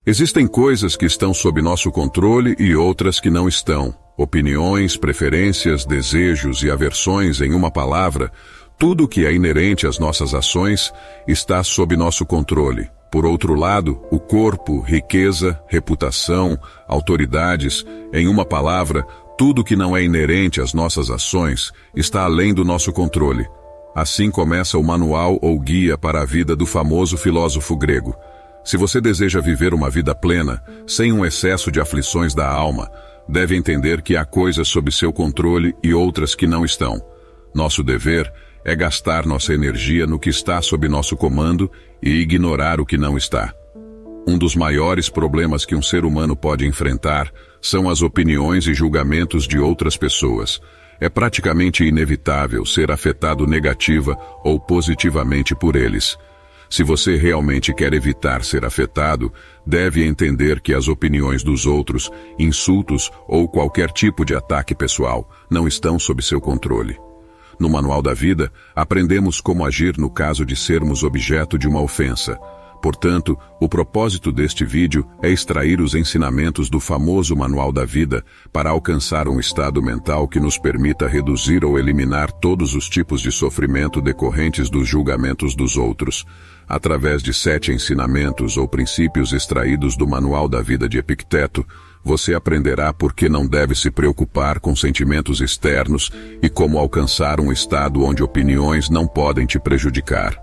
Existem coisas que estão sob nosso controle e outras que não estão. Opiniões, preferências, desejos e aversões, em uma palavra, tudo o que é inerente às nossas ações está sob nosso controle. Por outro lado, o corpo, riqueza, reputação, autoridades, em uma palavra, tudo que não é inerente às nossas ações está além do nosso controle. Assim começa o manual ou guia para a vida do famoso filósofo grego. Se você deseja viver uma vida plena, sem um excesso de aflições da alma, deve entender que há coisas sob seu controle e outras que não estão. Nosso dever é gastar nossa energia no que está sob nosso comando e ignorar o que não está. Um dos maiores problemas que um ser humano pode enfrentar são as opiniões e julgamentos de outras pessoas. É praticamente inevitável ser afetado negativa ou positivamente por eles. Se você realmente quer evitar ser afetado, deve entender que as opiniões dos outros, insultos ou qualquer tipo de ataque pessoal não estão sob seu controle. No Manual da Vida, aprendemos como agir no caso de sermos objeto de uma ofensa. Portanto, o propósito deste vídeo é extrair os ensinamentos do famoso Manual da Vida para alcançar um estado mental que nos permita reduzir ou eliminar todos os tipos de sofrimento decorrentes dos julgamentos dos outros. Através de 7 ensinamentos ou princípios extraídos do Manual da Vida de Epicteto, você aprenderá por que não deve se preocupar com sentimentos externos e como alcançar um estado onde opiniões não podem te prejudicar.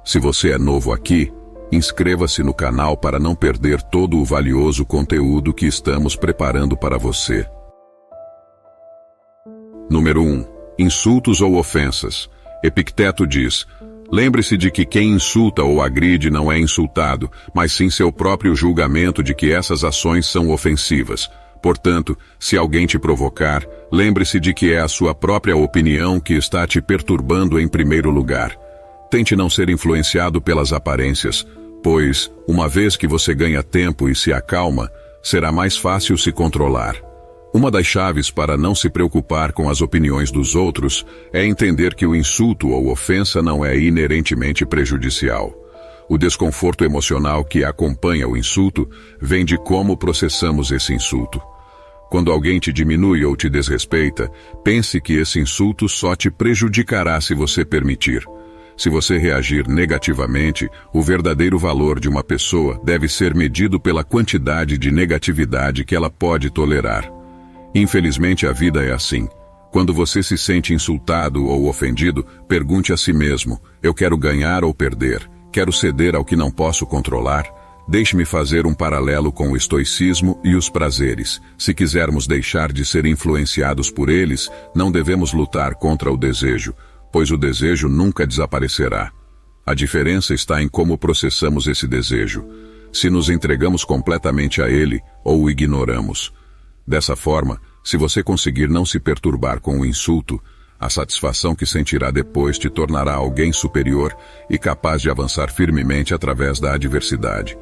Se você é novo aqui, inscreva-se no canal para não perder todo o valioso conteúdo que estamos preparando para você. Número 1. Insultos ou ofensas. Epicteto diz: lembre-se de que quem insulta ou agride não é insultado, mas sim seu próprio julgamento de que essas ações são ofensivas. Portanto, se alguém te provocar, lembre-se de que é a sua própria opinião que está te perturbando em primeiro lugar. Tente não ser influenciado pelas aparências, pois, uma vez que você ganha tempo e se acalma, será mais fácil se controlar. Uma das chaves para não se preocupar com as opiniões dos outros é entender que o insulto ou ofensa não é inerentemente prejudicial. O desconforto emocional que acompanha o insulto vem de como processamos esse insulto. Quando alguém te diminui ou te desrespeita, pense que esse insulto só te prejudicará se você permitir. Se você reagir negativamente, o verdadeiro valor de uma pessoa deve ser medido pela quantidade de negatividade que ela pode tolerar. Infelizmente, a vida é assim. Quando você se sente insultado ou ofendido, pergunte a si mesmo: eu quero ganhar ou perder? Quero ceder ao que não posso controlar? Deixe-me fazer um paralelo com o estoicismo e os prazeres. Se quisermos deixar de ser influenciados por eles, não devemos lutar contra o desejo, pois o desejo nunca desaparecerá. A diferença está em como processamos esse desejo, se nos entregamos completamente a ele ou o ignoramos. Dessa forma, se você conseguir não se perturbar com o insulto, a satisfação que sentirá depois te tornará alguém superior e capaz de avançar firmemente através da adversidade.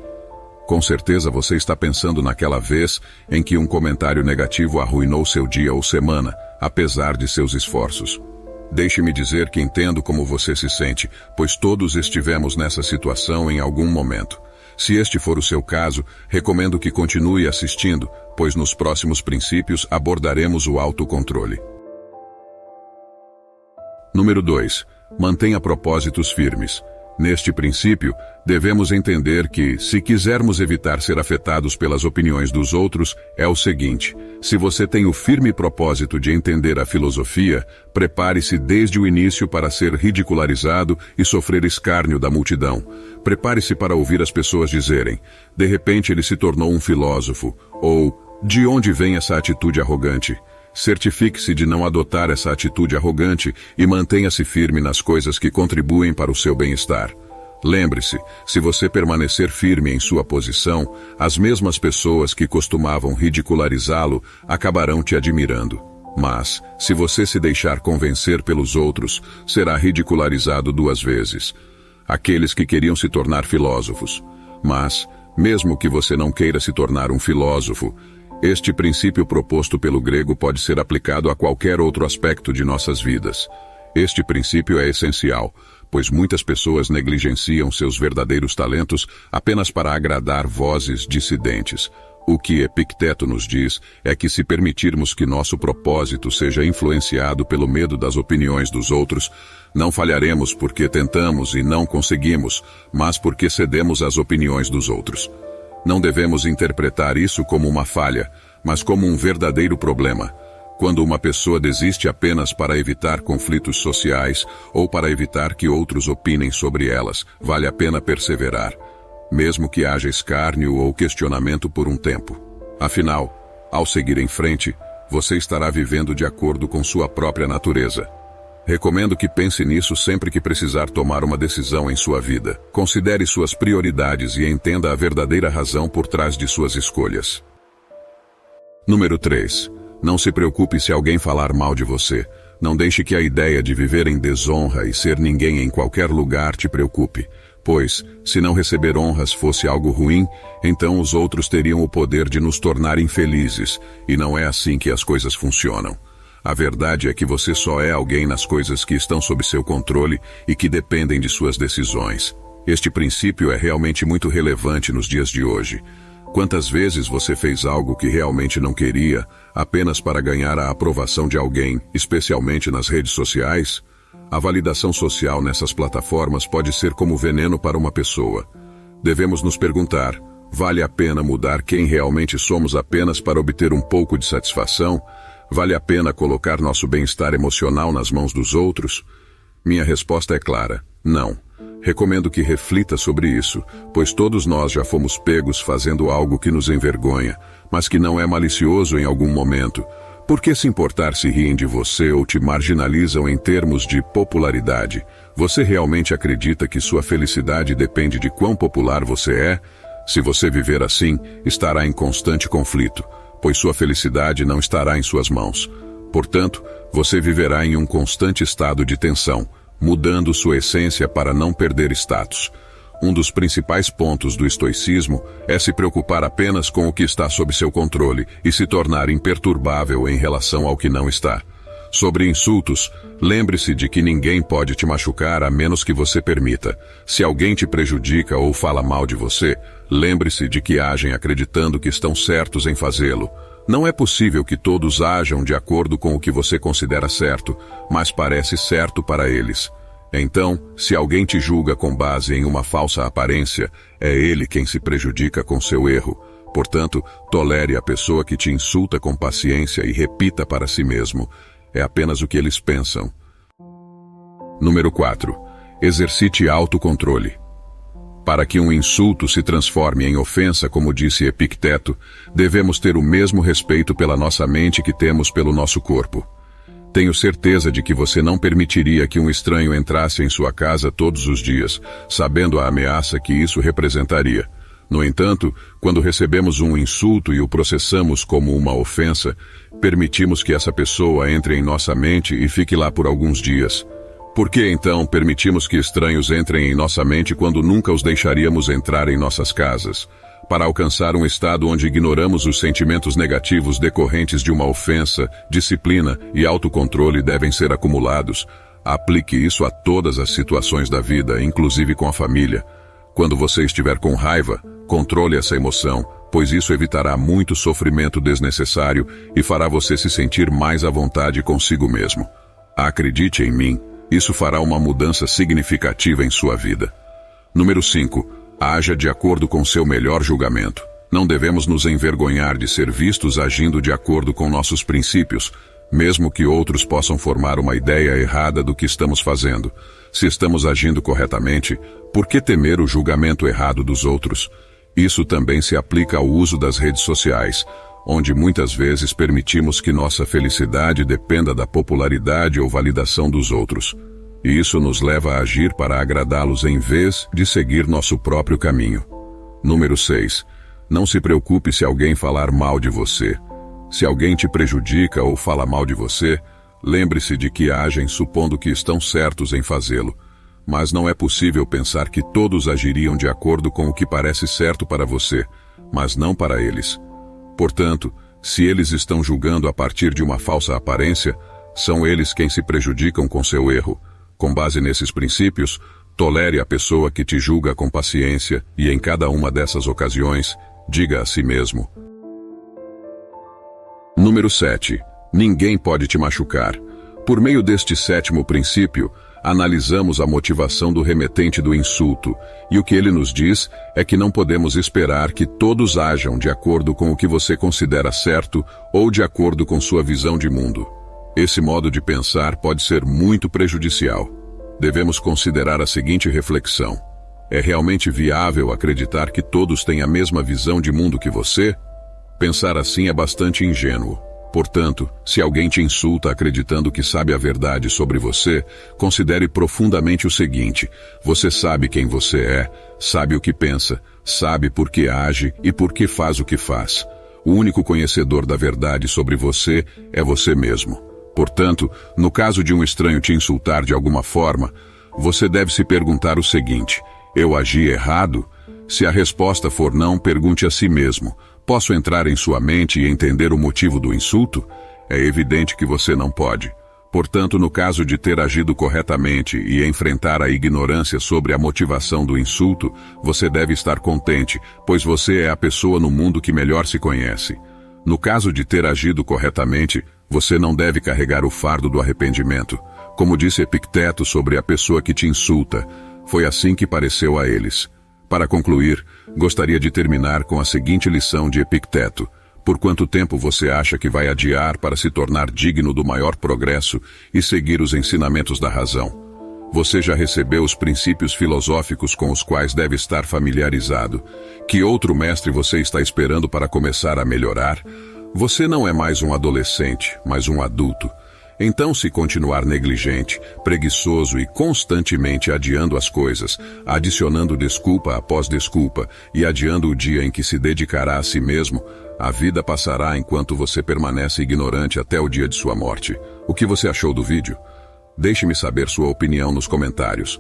Com certeza você está pensando naquela vez em que um comentário negativo arruinou seu dia ou semana, apesar de seus esforços. Deixe-me dizer que entendo como você se sente, pois todos estivemos nessa situação em algum momento. Se este for o seu caso, recomendo que continue assistindo, pois nos próximos princípios abordaremos o autocontrole. Número 2. Mantenha propósitos firmes. Neste princípio, devemos entender que, se quisermos evitar ser afetados pelas opiniões dos outros, é o seguinte: se você tem o firme propósito de entender a filosofia, prepare-se desde o início para ser ridicularizado e sofrer escárnio da multidão. Prepare-se para ouvir as pessoas dizerem: de repente ele se tornou um filósofo, ou de onde vem essa atitude arrogante? Certifique-se de não adotar essa atitude arrogante e mantenha-se firme nas coisas que contribuem para o seu bem-estar. Lembre-se, se você permanecer firme em sua posição, as mesmas pessoas que costumavam ridicularizá-lo acabarão te admirando. Mas, se você se deixar convencer pelos outros, será ridicularizado 2 vezes. Aqueles que queriam se tornar filósofos. Mas, mesmo que você não queira se tornar um filósofo, este princípio proposto pelo grego pode ser aplicado a qualquer outro aspecto de nossas vidas. Este princípio é essencial, pois muitas pessoas negligenciam seus verdadeiros talentos apenas para agradar vozes dissidentes. O que Epicteto nos diz é que se permitirmos que nosso propósito seja influenciado pelo medo das opiniões dos outros, não falharemos porque tentamos e não conseguimos, mas porque cedemos às opiniões dos outros. Não devemos interpretar isso como uma falha, mas como um verdadeiro problema. Quando uma pessoa desiste apenas para evitar conflitos sociais ou para evitar que outros opinem sobre elas, vale a pena perseverar, mesmo que haja escárnio ou questionamento por um tempo. Afinal, ao seguir em frente, você estará vivendo de acordo com sua própria natureza. Recomendo que pense nisso sempre que precisar tomar uma decisão em sua vida. Considere suas prioridades e entenda a verdadeira razão por trás de suas escolhas. Número 3. Não se preocupe se alguém falar mal de você. Não deixe que a ideia de viver em desonra e ser ninguém em qualquer lugar te preocupe. Pois, se não receber honras fosse algo ruim, então os outros teriam o poder de nos tornar infelizes, e não é assim que as coisas funcionam. A verdade é que você só é alguém nas coisas que estão sob seu controle e que dependem de suas decisões. Este princípio é realmente muito relevante nos dias de hoje. Quantas vezes você fez algo que realmente não queria, apenas para ganhar a aprovação de alguém, especialmente nas redes sociais? A validação social nessas plataformas pode ser como veneno para uma pessoa. Devemos nos perguntar, vale a pena mudar quem realmente somos apenas para obter um pouco de satisfação? Vale a pena colocar nosso bem-estar emocional nas mãos dos outros? Minha resposta é clara, não. Recomendo que reflita sobre isso, pois todos nós já fomos pegos fazendo algo que nos envergonha, mas que não é malicioso em algum momento. Por que se importar se riem de você ou te marginalizam em termos de popularidade? Você realmente acredita que sua felicidade depende de quão popular você é? Se você viver assim, estará em constante conflito, pois sua felicidade não estará em suas mãos. Portanto, você viverá em um constante estado de tensão, mudando sua essência para não perder status. Um dos principais pontos do estoicismo é se preocupar apenas com o que está sob seu controle e se tornar imperturbável em relação ao que não está. Sobre insultos, lembre-se de que ninguém pode te machucar a menos que você permita. Se alguém te prejudica ou fala mal de você, lembre-se de que agem acreditando que estão certos em fazê-lo. Não é possível que todos ajam de acordo com o que você considera certo, mas parece certo para eles. Então, se alguém te julga com base em uma falsa aparência, é ele quem se prejudica com seu erro. Portanto, tolere a pessoa que te insulta com paciência e repita para si mesmo. É apenas o que eles pensam. Número 4. Exercite autocontrole. Para que um insulto se transforme em ofensa, como disse Epicteto, devemos ter o mesmo respeito pela nossa mente que temos pelo nosso corpo. Tenho certeza de que você não permitiria que um estranho entrasse em sua casa todos os dias, sabendo a ameaça que isso representaria. No entanto, quando recebemos um insulto e o processamos como uma ofensa, permitimos que essa pessoa entre em nossa mente e fique lá por alguns dias. Por que então permitimos que estranhos entrem em nossa mente quando nunca os deixaríamos entrar em nossas casas? Para alcançar um estado onde ignoramos os sentimentos negativos decorrentes de uma ofensa, disciplina e autocontrole devem ser acumulados. Aplique isso a todas as situações da vida, inclusive com a família. Quando você estiver com raiva, controle essa emoção, pois isso evitará muito sofrimento desnecessário e fará você se sentir mais à vontade consigo mesmo. Acredite em mim, isso fará uma mudança significativa em sua vida. Número 5. Haja de acordo com seu melhor julgamento. Não devemos nos envergonhar de ser vistos agindo de acordo com nossos princípios, mesmo que outros possam formar uma ideia errada do que estamos fazendo. Se estamos agindo corretamente, por que temer o julgamento errado dos outros? Isso também se aplica ao uso das redes sociais, onde muitas vezes permitimos que nossa felicidade dependa da popularidade ou validação dos outros. E isso nos leva a agir para agradá-los em vez de seguir nosso próprio caminho. Número 6. Não se preocupe se alguém falar mal de você. Se alguém te prejudica ou fala mal de você, lembre-se de que agem supondo que estão certos em fazê-lo. Mas não é possível pensar que todos agiriam de acordo com o que parece certo para você, mas não para eles. Portanto, se eles estão julgando a partir de uma falsa aparência, são eles quem se prejudicam com seu erro. Com base nesses princípios, tolere a pessoa que te julga com paciência e em cada uma dessas ocasiões, diga a si mesmo. Número 7. Ninguém pode te machucar. Por meio deste 7º princípio, analisamos a motivação do remetente do insulto, e o que ele nos diz é que não podemos esperar que todos ajam de acordo com o que você considera certo ou de acordo com sua visão de mundo. Esse modo de pensar pode ser muito prejudicial. Devemos considerar a seguinte reflexão: é realmente viável acreditar que todos têm a mesma visão de mundo que você? Pensar assim é bastante ingênuo. Portanto, se alguém te insulta acreditando que sabe a verdade sobre você, considere profundamente o seguinte: você sabe quem você é, sabe o que pensa, sabe por que age e por que faz o que faz. O único conhecedor da verdade sobre você é você mesmo. Portanto, no caso de um estranho te insultar de alguma forma, você deve se perguntar o seguinte: eu agi errado? Se a resposta for não, pergunte a si mesmo: posso entrar em sua mente e entender o motivo do insulto? É evidente que você não pode. Portanto, no caso de ter agido corretamente e enfrentar a ignorância sobre a motivação do insulto, você deve estar contente, pois você é a pessoa no mundo que melhor se conhece. No caso de ter agido corretamente, você não deve carregar o fardo do arrependimento. Como disse Epicteto sobre a pessoa que te insulta, foi assim que pareceu a eles. Para concluir, gostaria de terminar com a seguinte lição de Epicteto: por quanto tempo você acha que vai adiar para se tornar digno do maior progresso e seguir os ensinamentos da razão? Você já recebeu os princípios filosóficos com os quais deve estar familiarizado. Que outro mestre você está esperando para começar a melhorar? Você não é mais um adolescente, mas um adulto. Então, se continuar negligente, preguiçoso e constantemente adiando as coisas, adicionando desculpa após desculpa e adiando o dia em que se dedicará a si mesmo, a vida passará enquanto você permanece ignorante até o dia de sua morte. O que você achou do vídeo? Deixe-me saber sua opinião nos comentários.